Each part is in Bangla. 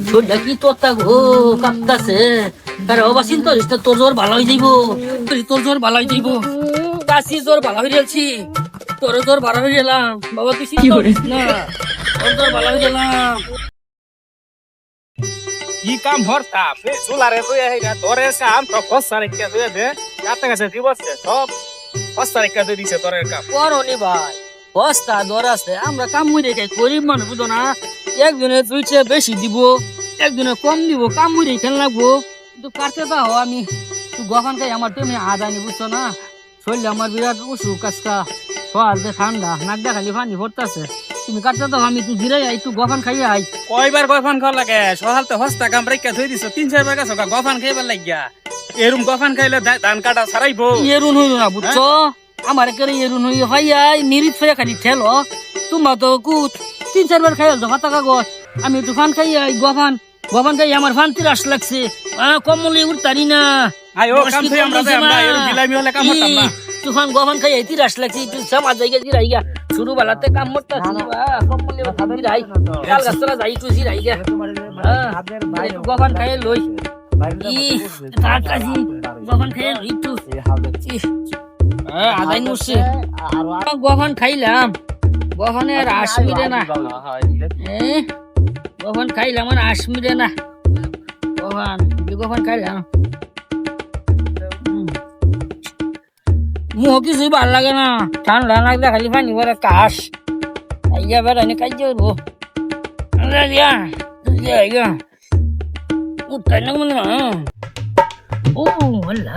শরীরটা কি তোরটা গো কাঁপতাছে। আরে ও বাসিন তোর জ্বর ভালো হয়ে যাইব, তোর জ্বর ভালো হয়ে যাইব। কাশি জ্বর ভালো হয়ে যাচ্ছি, তোর জ্বর ভালো হয়ে গেলাম বাবা, তুই চিন্তা করিস না, তোর জ্বর ভালো হয়ে গেলাম। কি কাম হরতাম চুলারে তুই তোরে কাম তো ফসা রেখে তুই দে কাতে কাছে কি বসছে সব ফসা রেখে দিয়ে দিছে তোরের কাম করনি ভাই, বস্তা দর আছে, আমরা কাম মুড়ে খাই, গরিব মানুষ বুঝো না। একজনে দুইটা বেশি দিব, একজনে কম দিব, কাম মুড়ে খেল লাগবো। কিন্তু কাটতে দাও, আমি তুই গখন খাই আমার তেমনি আদানি বুঝছো না। শরীরে আমার বিরাট উসু কাজকা, সকাল ঠান্ডা, নাকডা খালি পানি ভরতাছে। তুমি কাটতে দাও, আমি তুই ঘিরে আই, তুই গখন খাই আই। কয়বার গফান খাওয়া লাগে সকাল তো হস্তা কাম রেখে ধুই দিছ 3-4 বার গেছ গফান খাইবার লাগিয়া। এরম গফান খাইলে ধান কাটা ছাড়াইবো এরুন হইল না বুঝছো, আমার একেবারে এরুন হই হইয়াই নিরিত ফেয়া খালি ঠেলো। তোমার তো কুত 3-4 বার খাই জফা কাগজ, আমি তো ফান খাই আই, গফান খাই আমার ফান 30 লাগছে। কমলি উঠতারি না, আয় ও কাম তুই আমরা আমরা এরম বিলামি হলে কাম হতাম না। তুফান গফান খাই 30 লাগছে, তুই সমাজ জায়গা জিরাই গা শুরু বেলাতে কাম করতাছি। কমলি জিরাই কাল গাছতলা যাই তুই জিরাই গা গফান খাই লই কাকাজি গফান খাই লই তুই আদাই নুসে গফান খাইলাম, গফানে আর আসমিরে না, গফান খাইলাম আর আসমিরে না, গফান খাইলাম মুহ কিছুই ভাল লাগে না, ঠান্ডা লাগলে খালি পানি ভরে কাশ আইয়া বেড়ানি কাজ করবো উঠতাই না মনে না। ও আল্লাহ,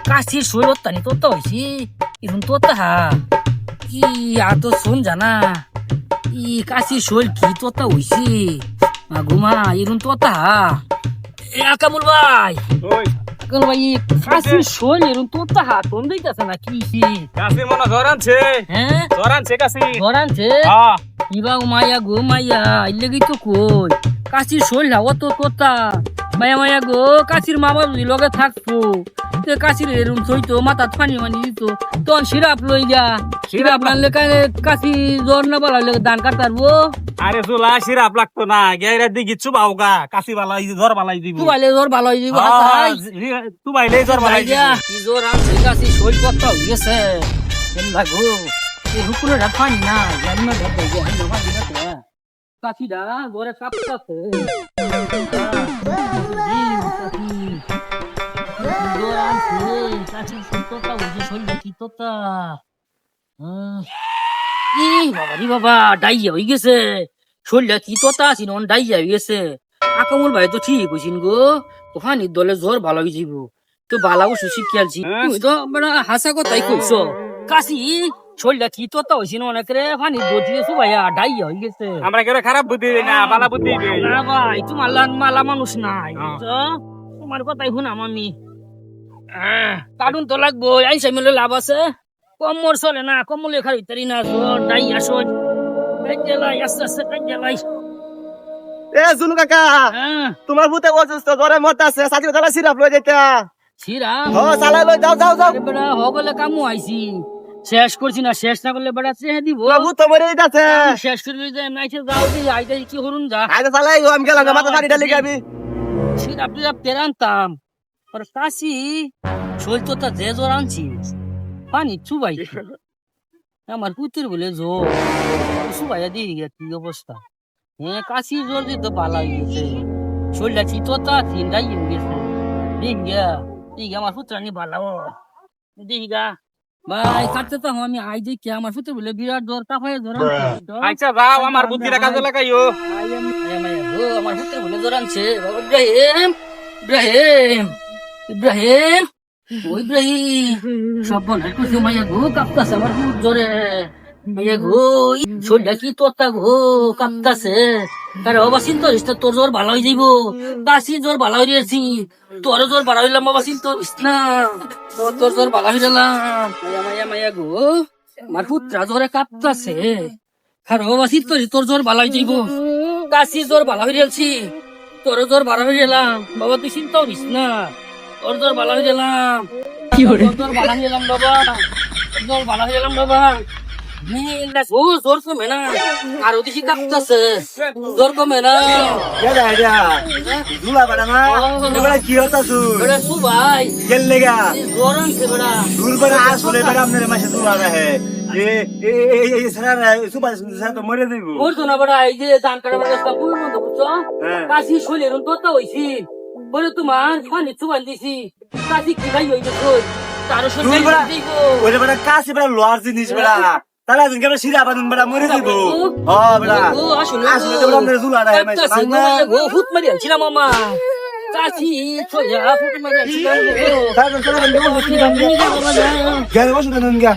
কাশির শরীর তানি তোতা হয়েছি, এখন তোতা কি আর তো শোন জানা, ই কাশির শরীর কি তোতা হয়েছি ঘুমা এখন তোতা। কামুল ভাই, কামুল ভাই, কাশির শরীর এখন তোতা তোন দিতেছে না কি কাশি মনে জ্বর আনছে? হ্যাঁ জ্বর আনছে কাশি, জ্বর আনছে। হ্যাঁ কিবা মায়া গো মায়া, ইলেগি তো কই কাশির শরীর হাওয়া তো তোতা। মায়া মায়া গো, কাশির মা বাবা যদি লগে থাকতো কাশির এরম থইতো, মাথা পানি মানি দিত, তখন সিরাপ লই যা, সিরাপ আনলে কাশি জ্বর না পালালে ধান কাটতারবো। আরে চুলা সিরাপ লাগতো না, গেরা দিকে চুবাও গা, কাশি বালাই জ্বর বালাই দিব, তুবাইলে জ্বর ভালো হয়ে যাবো। তুবাইলে জ্বর বালাই দিব। কি জ্বর আনছে কাশি শরীর কথা হয়ে গেছে লাগো, এই হুকুরে রাখানি না জানি না ধর দেবো কাশিটা জ্বরে কাঁপতাছে। বাবা ডাইয়া হয়ে গেছে, শরীরটা কি তোতা আছি ডাইয়া হয়ে গেছে। আকামুল ভাই তো ঠিক কইছিন গো, ওখানে দলে জ্বর ভালো হয়ে যাইব, তো ভালো সুশিক খেলছি তো হাসা কথাই কইছো। কাশি শরীরটা কি তোতা হয়েছিল অনেক রে, পানি দোধিয়েছো ভাইয়া ডাইয়া হয়ে গেছে। আমরা কেন খারাপ বুদ্ধি না, বালা বুদ্ধি না ভাই, তোমার মালা মানুষ নাই, তোমার কথাই শুনাম আমি। কার্টুন তো লাগবো, আইসা মিলে লাভ আছে, কমর চলে না, কমলে খালি তারি না, জ্বর ডাইয়া সজ গেলাই আস্তে আস্তে গেলাই। এ জুনু কাকা, তোমার ভূতে অসুস্থ, জ্বরে মরতাছে, সাথে তালা সিরাপ লই যাইতা। সিরাপ হ চালাই লই যাও যাও যাও। বেড়া হগলে কামু আইছি, শেষ করছি না, শেষ না করলে বেড়া চেয়ে দিব। ভূত তো মরে যাইতাছে। শেষ করে যে নাইছে যাও দি আইতে কি করুন যা। আইতে চালাই আমি গেলাম, মাথা পানি ঢালি খাবি। সিরাপ টিরাপ তেরানতাম, আর কাশি শরীর তো তা যে জ্বর আনছি পানি চুবাই আমার পুত্রের বলে জ্বর চুবাইয়া দিয়ে গিয়া কি অবস্থা। হ্যাঁ কাশি জ্বর দিয়ে তো ভালো হয়ে গেছে, শরীরটা চিততা চিন্তাই হয়ে গেছে। দেখ গিয়া ঠিক আমার পুত্র নি ভালো দেখি গা ভাই কাটতে তো আমি আই দেখি আমার পুত্র বলে বিরাট জ্বর কাফায় জ্বর। আচ্ছা যাও, আমার বুদ্ধিটা কাজে লাগাইও। আমার পুত্র বলে জ্বর আনছে। ইব্রাহিম ইব্রাহিম ইব্রাহিম ও ইব্রাহিম, সব বনার কিছু মাইয়া গো কাঁপতাছে আমার খুব জোরে, মাইয়া গো শরীরটা কি তোরটা গো কাঁপতাছে। আরে বাবা চিন্তা করিস না, তোর জ্বর ভালো হয়ে যাইব, কাশি জ্বর ভালো হয়ে যাচ্ছি, তোর জ্বর ভালো হইলাম বাবা চিন্তা করিস না, তোর জ্বর ভালো হয়ে গেলাম। মাইয়া মাইয়া মাইয়া গো আমার পুত্রা জ্বরে কাঁপতাছে, আরে বাবা চিন্তা করিস তোর জ্বর ভালো হয়ে যাইব, কাশি জ্বর ভালো হয়ে যাচ্ছি, তোর জ্বর ভালো হয়ে গেলাম বাবা, তুই চিন্তা করিস না, তোর জ্বর ভালো হয়ে গেলাম, তোর জ্বর ভালো হয়ে গেলাম বাবা, তোর জ্বর ভালো হয়ে গেলাম বাবা। ও জোর কমে না আরো বেশি কাঁপতেছে জোর কমে না কেডা এটা জুলা বেড়া না এবারে কি হতা শুন বেড়া সুবাই গেল লেগা জোর আনছে বেড়া দূর বেড়া আসলে বেড়া আপনার মাসে জুলা রহে এই সারা সুবা সারা তো মরে যাইব করতো না বেড়া এই যে ধান কাটা রাস্তা পুরো বন্ধ করছো কাশি শরীরের কথা হয়েছি বলে তোমার পানি চুবান দিছি কাশি কি ভাই হয়ে গেছো তারও দূর শরীর বেড়া দিব ওরে বেড়া কাছে বেড়া লোহার জিনিস বেড়া তাহলে আজকে বেড়া শিরা বাদুন বেড়া মরে যাইব বেড়া আসলে তো আপনার জুলা রহে মাসে হুত মারি আনছিলাম মামা কাশি ছোয়া হুত মারি আনছিলাম গেল বসে দেন গা